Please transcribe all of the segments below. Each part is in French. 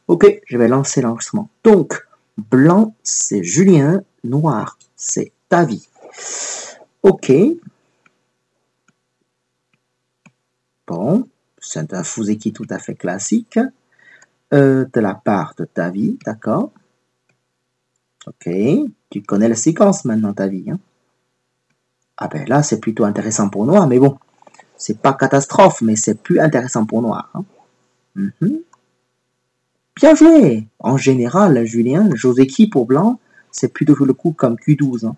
Ok, je vais lancer l'enregistrement. Donc, blanc, c'est Julien. Noir, c'est Tavi. Ok. Bon, c'est un Fuseki tout à fait classique. De la part de Tavi, d'accord. Ok, tu connais la séquence maintenant, Tavi. Hein? Ah ben là, c'est plutôt intéressant pour Noir, mais bon, c'est pas catastrophe, mais c'est plus intéressant pour Noir. Hein? Bien joué. En général, Julien, Joseki pour blanc, c'est plutôt le coup comme Q12. Hein?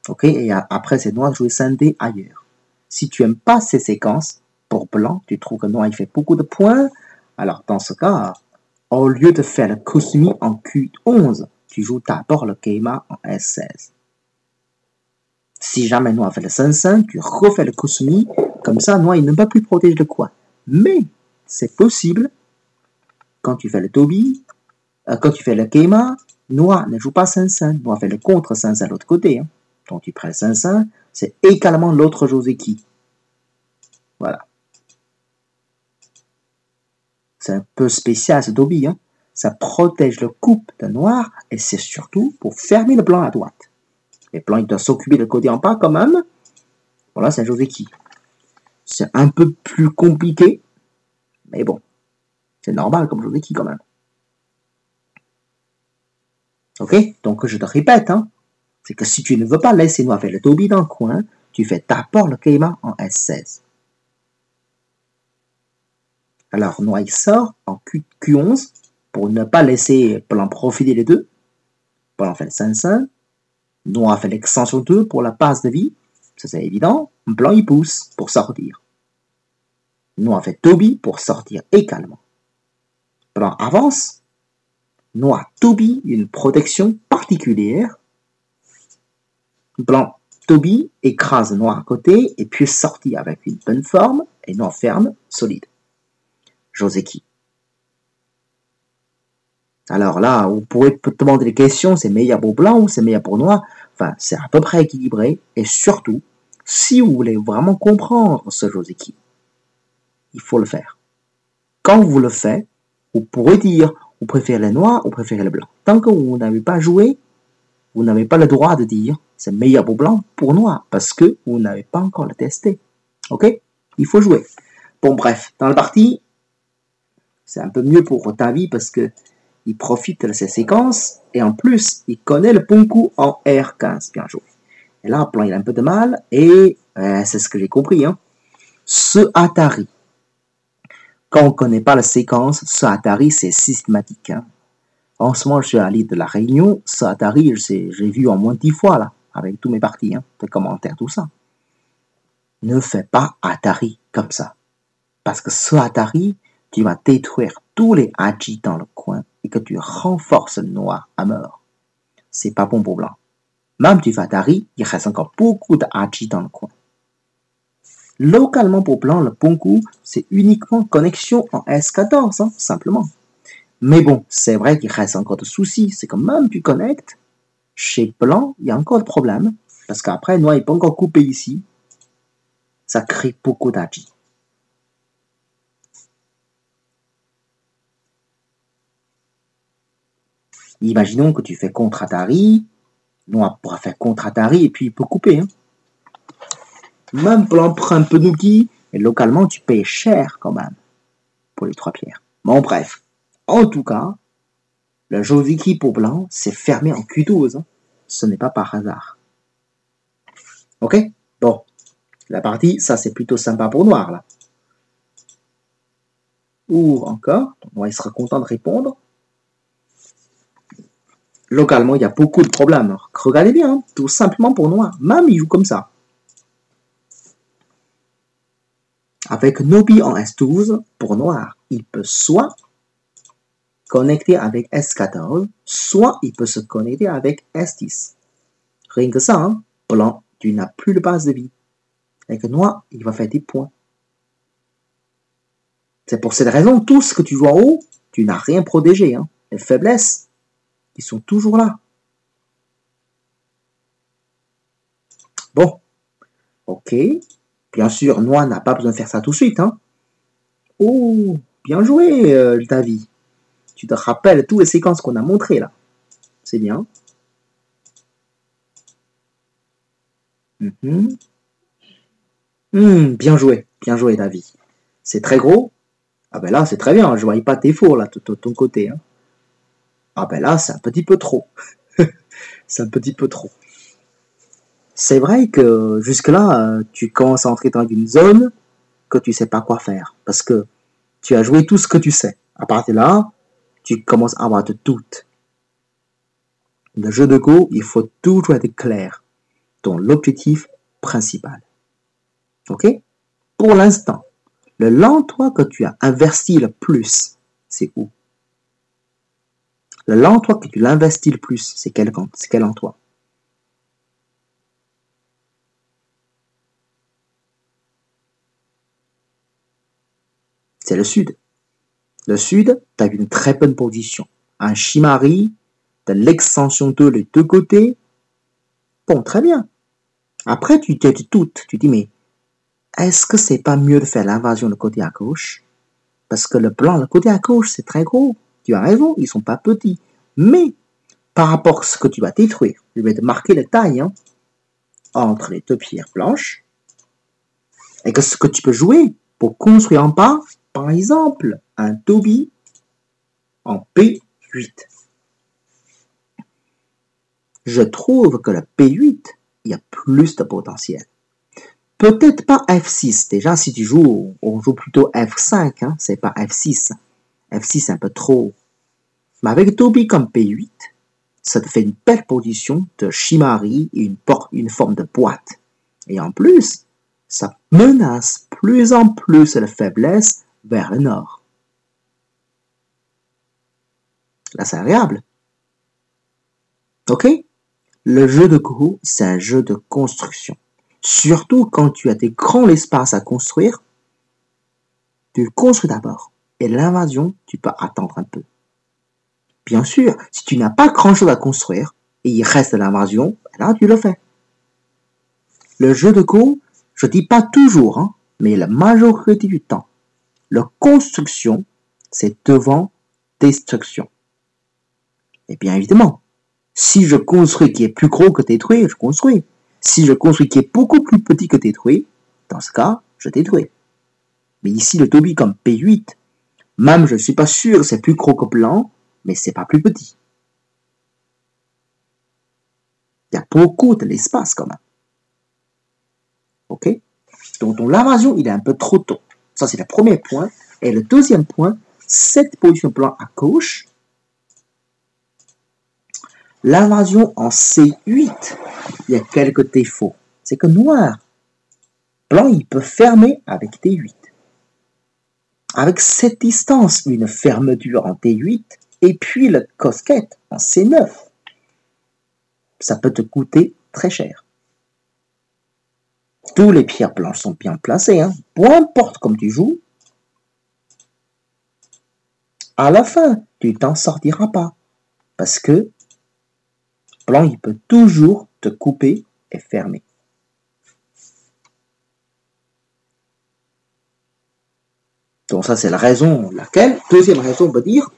Ok, et après, c'est Noir de jouer scindé ailleurs. Si tu n'aimes pas ces séquences, pour blanc, tu trouves que Noir il fait beaucoup de points, alors dans ce cas, au lieu de faire le Kusumi en Q11, tu joues d'abord le Keima en S16. Si jamais Noir fait le 5-5, tu refais le Kusumi, comme ça, Noir il ne va plus protéger le coin. Mais c'est possible, quand tu fais le Tobi, quand tu fais le Keima, Noir ne joue pas 5-5, Noir fait le contre 5-5 de l'autre côté. Hein. Donc tu prends le 5-5, c'est également l'autre Joseki. Voilà. C'est un peu spécial ce Tobi. Hein. Ça protège le coupe de Noir et c'est surtout pour fermer le blanc à droite. Les blancs, ils doivent s'occuper de côté en bas quand même. Voilà, c'est un Joseki. C'est un peu plus compliqué, mais bon, c'est normal comme Joseki quand même. Ok, donc je te répète, hein, c'est que si tu ne veux pas laisser Noir faire le Tobi dans le coin, tu fais d'abord le Keima en S16. Alors Noir il sort en Q11 pour ne pas laisser blanc profiter les deux. Blanc fait le 5-5. Noir fait l'extension 2 pour la passe de vie. Ça c'est évident. Blanc il pousse pour sortir. Noir fait Tobi pour sortir également. Blanc avance. Noir Tobi, une protection particulière. Blanc Tobi écrase Noir à côté et puis sortit avec une bonne forme et Noir ferme, solide. Joseki. Alors là, vous pourrez te demander des questions, c'est meilleur pour blanc ou c'est meilleur pour noir? Enfin, c'est à peu près équilibré. Et surtout, si vous voulez vraiment comprendre ce Joseki, il faut le faire. Quand vous le faites, vous pourrez dire, vous préférez le noir ou vous préférez le blanc. Tant que vous n'avez pas joué, vous n'avez pas le droit de dire, c'est meilleur pour blanc, pour noir, parce que vous n'avez pas encore le testé. Ok? Il faut jouer. Bon, bref, dans la partie, c'est un peu mieux pour Tavi parce que il profite de ces séquences et en plus, il connaît le Ponku en R15. Bien joué. Et là, plan, il a un peu de mal et c'est ce que j'ai compris. Hein. Ce Atari, quand on ne connaît pas la séquence, ce Atari, c'est systématique. Hein. En ce moment, je suis à l'île de la Réunion. Ce Atari, j'ai vu en moins de 10 fois là, avec tous mes parties, hein, de commentaires, tout ça. Ne fais pas Atari comme ça. Parce que ce Atari, tu vas détruire tous les Haji dans le coin et que tu renforces le noir à mort. C'est pas bon pour blanc. Même tu fais Atari, il reste encore beaucoup de Haji dans le coin. Localement pour blanc, le Ponku, c'est uniquement connexion en S14, hein, simplement. Mais bon, c'est vrai qu'il reste encore de soucis. C'est que même tu connectes, chez blanc, il y a encore de problèmes. Parce qu'après, noir, il peut encore couper ici. Ça crée beaucoup d'Haji. Imaginons que tu fais contre Atari, Noir pourra faire contre Atari et puis il peut couper. Hein. Même blanc prend un peu d'ouki, et localement tu payes cher quand même pour les 3 pierres. Bon bref, en tout cas, le Joseki pour blanc c'est fermé en Q12. Hein. Ce n'est pas par hasard. Ok? Bon, la partie, ça c'est plutôt sympa pour Noir là. Ou encore, Noir il sera content de répondre. Localement, il y a beaucoup de problèmes. Regardez bien, hein, tout simplement pour Noir. Même il joue comme ça. Avec Nobi en S12, pour Noir, il peut soit connecter avec S14, soit il peut se connecter avec S10. Rien que ça, hein, blanc, tu n'as plus de base de vie. Avec Noir, il va faire des points. C'est pour cette raison, tout ce que tu joues en haut, tu n'as rien protégé. Hein. Les faiblesses, ils sont toujours là. Bon, ok. Bien sûr, Noir n'a pas besoin de faire ça tout de suite. Hein. Oh, bien joué, David. Tu te rappelles toutes les séquences qu'on a montrées là. C'est bien. Bien joué David. C'est très gros. Ah ben là, c'est très bien, je voyais pas tes fours là, de ton côté. Hein. Ah ben là, c'est un petit peu trop. C'est un petit peu trop. C'est vrai que jusque-là, tu commences à entrer dans une zone que tu sais pas quoi faire. Parce que tu as joué tout ce que tu sais. À partir de là, tu commences à avoir de doutes. Le jeu de Go, il faut toujours être clair dans l'objectif principal. Ok? Pour l'instant, l'endroit que tu as investi le plus, c'est où? L'endroit que tu l'investis le plus, c'est quel endroit? C'est le sud. Le sud, tu as une très bonne position. Un Shimari, de l'extension 2 les deux côtés. Bon, très bien. Après, tu te doutes. Tu dis, mais est-ce que c'est pas mieux de faire l'invasion de côté à gauche? Parce que le plan, le côté à gauche, c'est très gros. Tu as raison, ils sont pas petits. Mais, par rapport à ce que tu vas détruire, je vais te marquer la taille entre les deux pierres blanches. Et que ce que tu peux jouer pour construire en bas, par exemple, un Toby en P8. Je trouve que le P8, il y a plus de potentiel. Peut-être pas F6. Déjà, si tu joues, on joue plutôt F5, c'est pas F6. F6, c'est un peu trop. Mais avec Toby comme P8, ça te fait une belle position de Shimari et une forme de boîte. Et en plus, ça menace plus en plus la faiblesse vers le nord. Là, c'est agréable. Ok? Le jeu de Go, c'est un jeu de construction. Surtout quand tu as des grands espaces à construire, tu construis d'abord. Et l'invasion, tu peux attendre un peu. Bien sûr, si tu n'as pas grand-chose à construire, et il reste l'invasion, là, tu le fais. Le jeu de Go, je dis pas toujours, mais la majorité du temps, la construction, c'est devant destruction. Et bien évidemment, si je construis qui est plus gros que détruire, je construis. Si je construis qui est beaucoup plus petit que détruire, dans ce cas, je détruis. Mais ici, le Toby comme P8, même je ne suis pas sûr c'est plus gros que blanc, mais c'est pas plus petit. Il y a beaucoup de l'espace quand même. Ok? Donc l'invasion, il est un peu trop tôt. Ça, c'est le premier point. Et le deuxième point, cette position blanc à gauche, l'invasion en C8, il y a quelques défauts. C'est que noir, blanc, il peut fermer avec T8. Avec cette distance, une fermeture en T8, et puis le casquette en C9, ça peut te coûter très cher. Tous les pierres blanches sont bien placées, peu importe comme tu joues. À la fin, tu t'en sortiras pas, parce que blanc, il peut toujours te couper et fermer. Donc ça, c'est la raison laquelle, deuxième raison, on peut dire,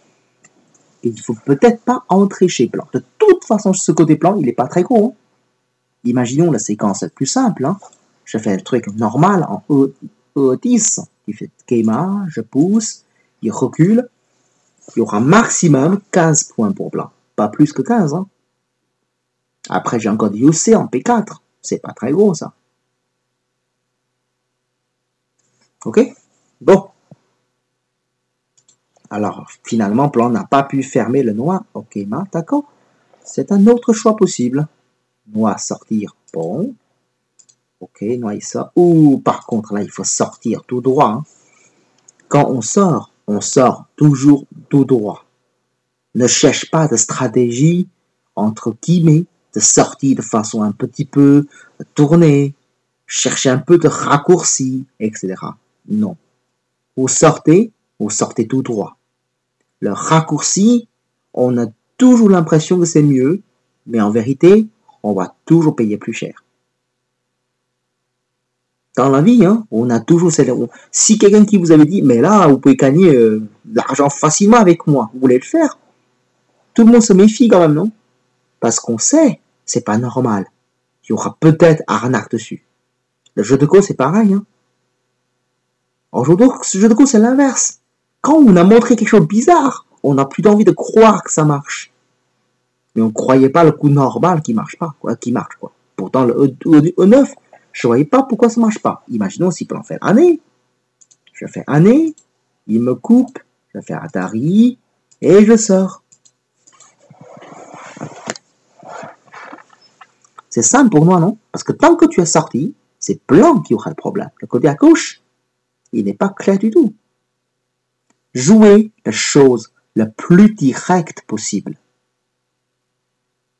il ne faut peut-être pas entrer chez blanc. De toute façon, ce côté blanc, il n'est pas très gros. Imaginons la séquence plus simple. Je fais le truc normal en E10. Il fait Keima, je pousse, il recule. Il y aura maximum 15 points pour blanc. Pas plus que 15. Après, j'ai encore du UC en P4. C'est pas très gros, ça. Ok? Bon. Alors, finalement, blanc n'a pas pu fermer le noir. Ok, d'accord. C'est un autre choix possible. Noir sortir. Bon. Ok, noir il sort. Ou par contre, là, il faut sortir tout droit. Quand on sort toujours tout droit. Ne cherche pas de stratégie, entre guillemets, de sortir de façon un petit peu tournée, chercher un peu de raccourci, etc. Non. Vous sortez tout droit. Le raccourci, on a toujours l'impression que c'est mieux, mais en vérité, on va toujours payer plus cher. Dans la vie, hein, on a toujours si quelqu'un qui vous avait dit, mais là, vous pouvez gagner de l'argent facilement avec moi, vous voulez le faire? Tout le monde se méfie quand même, non? Parce qu'on sait, c'est pas normal. Il y aura peut-être arnaque dessus. Le jeu de Go, c'est pareil, hein. Aujourd'hui, ce jeu de Go, c'est l'inverse. Quand on a montré quelque chose de bizarre, on n'a plus envie de croire que ça marche. Mais on ne croyait pas le coup normal qui marche pas, quoi, qui marche, quoi. Pourtant, le E9, je ne voyais pas pourquoi ça marche pas. Imaginons si on fait année. Je fais année, il me coupe, je fais Atari, et je sors. C'est simple pour moi, non? Parce que tant que tu es sorti, c'est blanc qui aura le problème. Le côté à gauche, il n'est pas clair du tout. Jouez la chose la plus directe possible.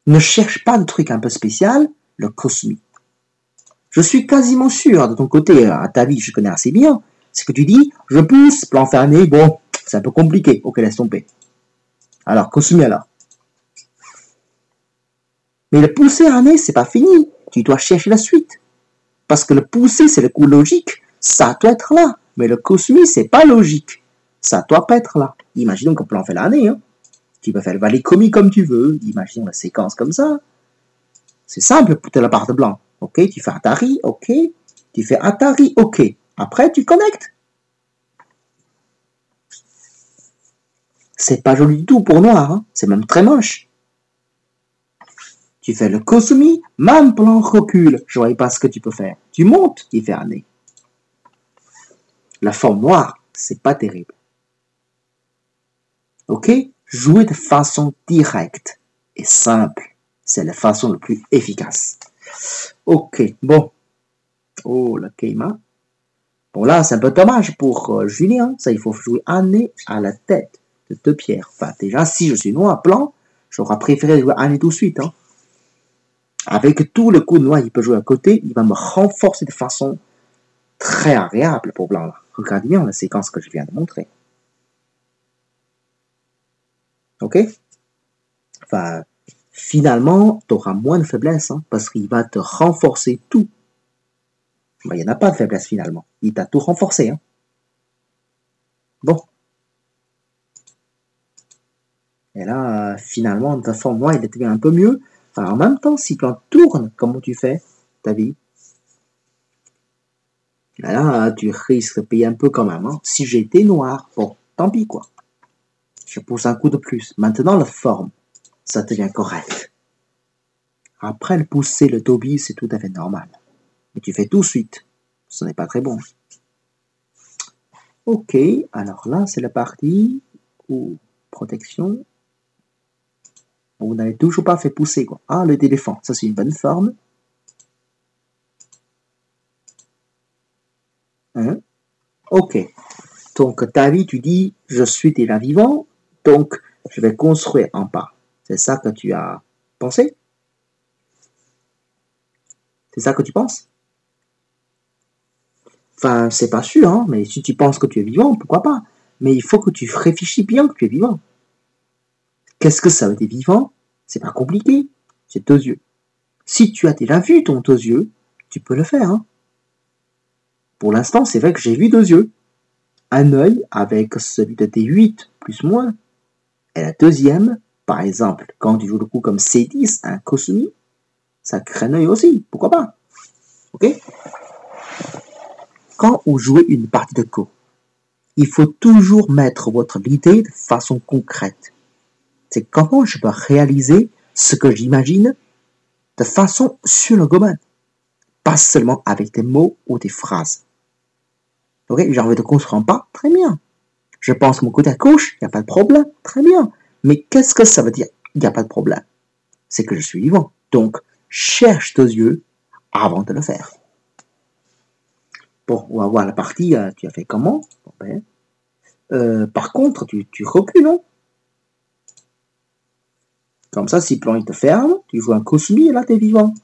Ne cherche pas de truc un peu spécial, le cosmique. Je suis quasiment sûr, de ton côté, à ta vie, je connais assez bien, c'est que tu dis, je pousse, plan fermé, bon, c'est un peu compliqué, ok, laisse tomber. Alors, cosmique alors. Mais le pousser année, c'est pas fini, tu dois chercher la suite. Parce que le pousser, c'est le coup logique, ça doit être là. Mais le cosmique, c'est pas logique, ça doit pas être là. Imaginons que plan fait l'année, hein. Tu peux faire le valet comique comme tu veux, imaginons la séquence comme ça. C'est simple pour la part blanc. Ok, tu fais Atari, ok. Tu fais Atari, ok. Après, tu connectes. C'est pas joli du tout pour noir, hein. C'est même très moche. Tu fais le Kosumi, même plan recul. Je vois pas ce que tu peux faire. Tu montes, tu fais année. La forme noire, c'est pas terrible. Ok? Jouer de façon directe et simple. C'est la façon la plus efficace. Ok, bon. Oh, la Keima. Bon, là, c'est un peu dommage pour Julien. Ça, il faut jouer année à la tête de 2 pierres. Enfin, déjà, si je suis noir blanc, j'aurais préféré jouer année tout de suite. Hein. Avec tout le coup de noir qu'il peut jouer à côté, il va me renforcer de façon très agréable pour blanc. Là. Regardez bien la séquence que je viens de montrer. Ok? Enfin, finalement, tu auras moins de faiblesse, hein, parce qu'il va te renforcer tout. Ben, il n'y en a pas de faiblesse finalement. Il t'a tout renforcé. Hein. Bon. Et là, finalement, ta forme noire, il devient un peu mieux. Enfin, en même temps, si tu en tournes, comment tu fais ta vie? Et là, tu risques de payer un peu quand même. Hein. Si j'étais noir, bon, tant pis quoi. Je pousse un coup de plus. Maintenant, la forme, ça devient correct. Après, le pousser, le Toby, c'est tout à fait normal. Mais tu fais tout de suite. Ce n'est pas très bon. Ok, alors là, c'est la partie où protection. Vous n'avez toujours pas fait pousser, quoi. Ah, le téléphone, ça c'est une bonne forme. Hein? Ok. Donc, ta vie, tu dis, je suis déjà vivant, donc je vais construire en bas. C'est ça que tu as pensé? C'est ça que tu penses? Enfin, c'est pas sûr, hein, mais si tu penses que tu es vivant, pourquoi pas? Mais il faut que tu réfléchis bien que tu es vivant. Qu'est-ce que ça veut dire vivant? C'est pas compliqué, c'est 2 yeux. Si tu as déjà vu ton 2 yeux, tu peux le faire. Hein. Pour l'instant, c'est vrai que j'ai vu 2 yeux. Un œil avec celui de T8 plus moins. Et la deuxième, par exemple, quand tu joues le coup comme C10, un Kosumi, ça crée un œil aussi, pourquoi pas? Ok? Quand vous jouez une partie de Go, il faut toujours mettre votre idée de façon concrète. C'est comment je peux réaliser ce que j'imagine de façon sur le goban. Pas seulement avec des mots ou des phrases. Ok, j'ai envie de construire en bas, très bien. Je pense mon côté à gauche, il n'y a pas de problème, très bien. Mais qu'est-ce que ça veut dire? Il n'y a pas de problème. C'est que je suis vivant. Donc, cherche 2 yeux avant de le faire. Bon, on va voir la partie, tu as fait comment? Bon, ben, par contre, tu recules, non? Comme ça, si le plan il te ferme, tu joues un Kosumi et là, tu es vivant.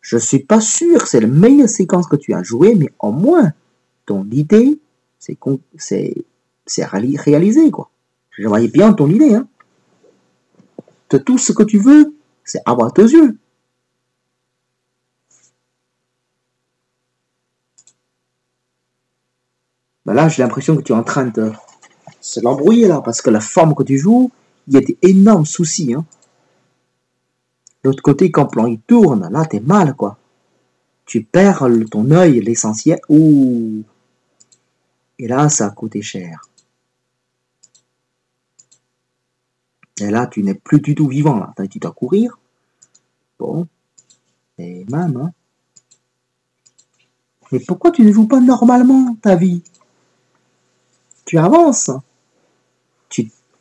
Je suis pas sûr que c'est la meilleure séquence que tu as jouée, mais au moins, ton idée, c'est réalisé, quoi. Je voyais bien ton idée, hein. De tout ce que tu veux, c'est avoir 2 yeux. Ben là, j'ai l'impression que tu es en train de se l'embrouiller là, parce que la forme que tu joues, il y a des énormes soucis. Hein. L'autre côté, quand le plan il tourne, là, t'es mal, quoi. Tu perds ton œil, l'essentiel. Ouh. Et là, ça a coûté cher. Et là, tu n'es plus du tout vivant, là. Tu dois courir. Bon. Et même, hein. Mais pourquoi tu ne joues pas normalement, ta vie? Tu avances.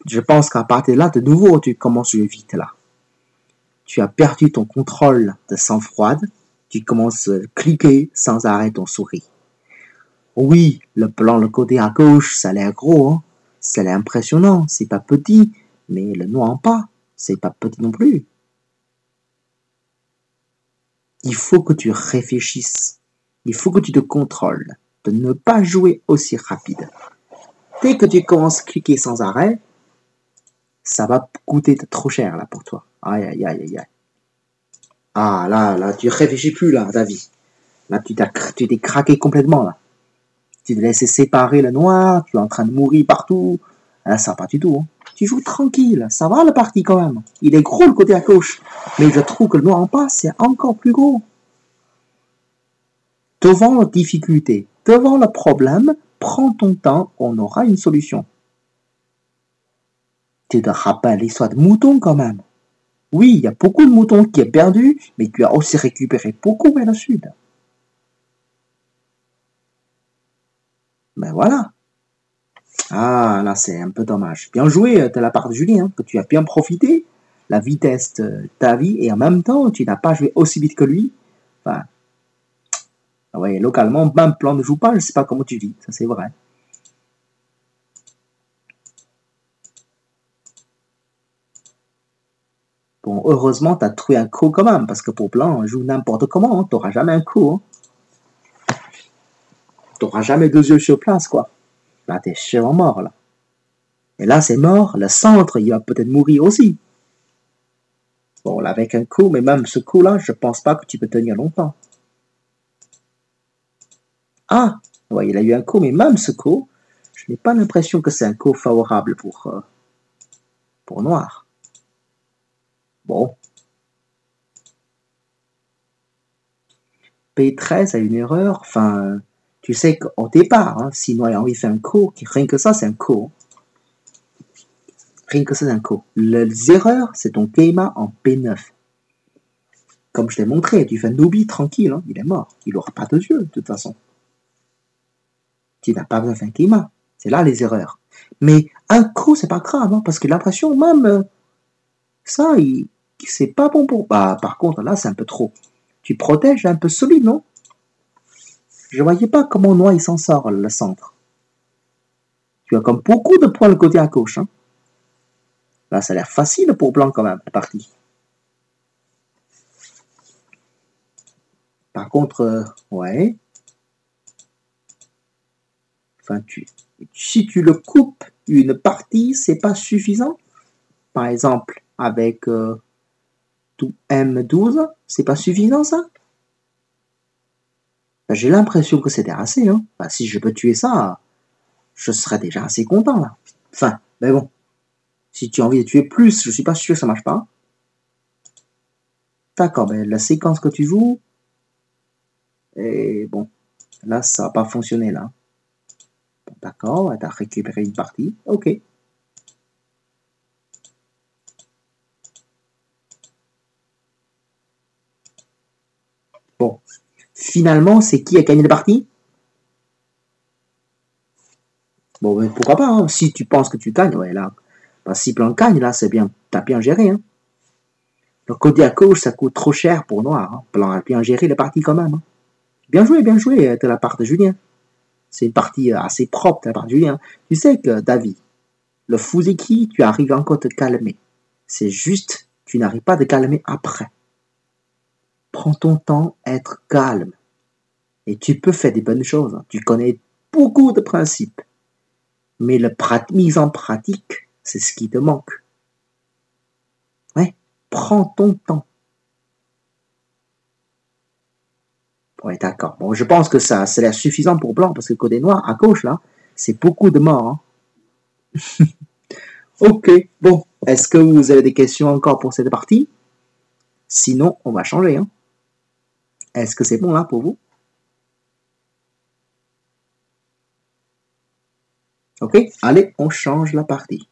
Je pense qu'à partir de là, de nouveau, tu commences à jouer vite, là. Tu as perdu ton contrôle de sang-froide. Tu commences à cliquer sans arrêt ton souris. Oui, le plan, le côté à gauche, ça a l'air gros, hein. Ça a l'air impressionnant, c'est pas petit, mais le noir en pas, c'est pas petit non plus. Il faut que tu réfléchisses. Il faut que tu te contrôles de ne pas jouer aussi rapide. Dès que tu commences à cliquer sans arrêt, ça va coûter trop cher là pour toi. Aïe, aïe, aïe, aïe, aïe. Ah, là, tu réfléchis plus là, David. Là, tu t'es craqué complètement là. Tu te laisses séparer le noir, tu es en train de mourir partout. Là, ça va pas du tout. Hein. Tu joues tranquille, ça va le parti quand même. Il est gros le côté à gauche, mais je trouve que le noir en passe, c'est encore plus gros. Devant la difficulté, devant le problème, prends ton temps, on aura une solution. Tu te rappelles l'histoire de moutons quand même. Oui, il y a beaucoup de moutons qui ont perdu, mais tu as aussi récupéré beaucoup vers le sud. Ben voilà. Ah, là, c'est un peu dommage. Bien joué de la part de Julien, que tu as bien profité, la vitesse de ta vie, et en même temps, tu n'as pas joué aussi vite que lui. Enfin, ouais, localement, même plan ne joue pas, je ne sais pas comment tu vis, ça c'est vrai. Bon, heureusement, tu as trouvé un coup quand même, parce que pour plan, on joue n'importe comment, hein, tu n'auras jamais un coup. Hein. Tu n'auras jamais deux yeux sur place, quoi. Là, t'es sûrement mort, là. Et là, c'est mort, le centre, il va peut-être mourir aussi. Bon, là, avec un coup, mais même ce coup-là, je pense pas que tu peux tenir longtemps. Ah, ouais, il a eu un coup, mais même ce coup, je n'ai pas l'impression que c'est un coup favorable pour Noir. Bon. P13 a une erreur, enfin, tu sais qu'au départ, hein, si Noir a envie de faire un coup, rien que ça, c'est un coup. Rien que ça, c'est un coup. Les erreurs, c'est ton Keima en P9. Comme je t'ai montré, tu fais un Nubi tranquille, hein, il est mort. Il n'aura pas de yeux, de toute façon. Tu n'as pas besoin de faire un Keima. C'est là les erreurs. Mais un coup, c'est pas grave, hein, parce que l'impression, même, ça, c'est pas bon pour... Bah, par contre, là, c'est un peu trop. Tu protèges un peu solide, non? Je voyais pas comment Noir, il s'en sort, le centre. Tu as comme beaucoup de points le côté à gauche, hein. Là, ça a l'air facile pour Blanc, quand même, la partie. Par contre, ouais. Enfin, si tu le coupes une partie, c'est pas suffisant. Par exemple, avec M12, c'est pas suffisant, ça? Ben, j'ai l'impression que c'était assez, hein. Ben, si je peux tuer ça, je serais déjà assez content, là. Enfin, mais bon. Si tu as envie de tuer plus, je suis pas sûr que ça marche pas. D'accord, ben, la séquence que tu joues, et bon, là, ça n'a pas fonctionné, là. Bon, d'accord, tu as récupéré une partie, ok. Bon, finalement, c'est qui a gagné la partie? Bon, ben, pourquoi pas, hein. Si tu penses que tu gagnes, ouais, là, ben, si Blanc gagne, là, c'est bien, t'as bien géré, hein. Le côté à gauche, ça coûte trop cher pour Noir, hein. Blanc a bien géré la partie quand même, hein. Bien joué de la part de Julien. C'est une partie assez propre de la part de Julien. Tu sais que, David, le Fuzeki, tu arrives encore à te calmer. C'est juste, tu n'arrives pas à te calmer après. Prends ton temps, être calme. Et tu peux faire des bonnes choses. Tu connais beaucoup de principes. Mais la mise en pratique, c'est ce qui te manque. Ouais, prends ton temps. Ouais, d'accord. Bon, je pense que ça l'air suffisant pour Blanc, parce que le côté noir, à gauche, là, C'est beaucoup de morts. Hein. Ok, bon. Est-ce que vous avez des questions encore pour cette partie? Sinon, on va changer. Hein. Est-ce que c'est bon là pour vous? Ok, allez, on change la partie.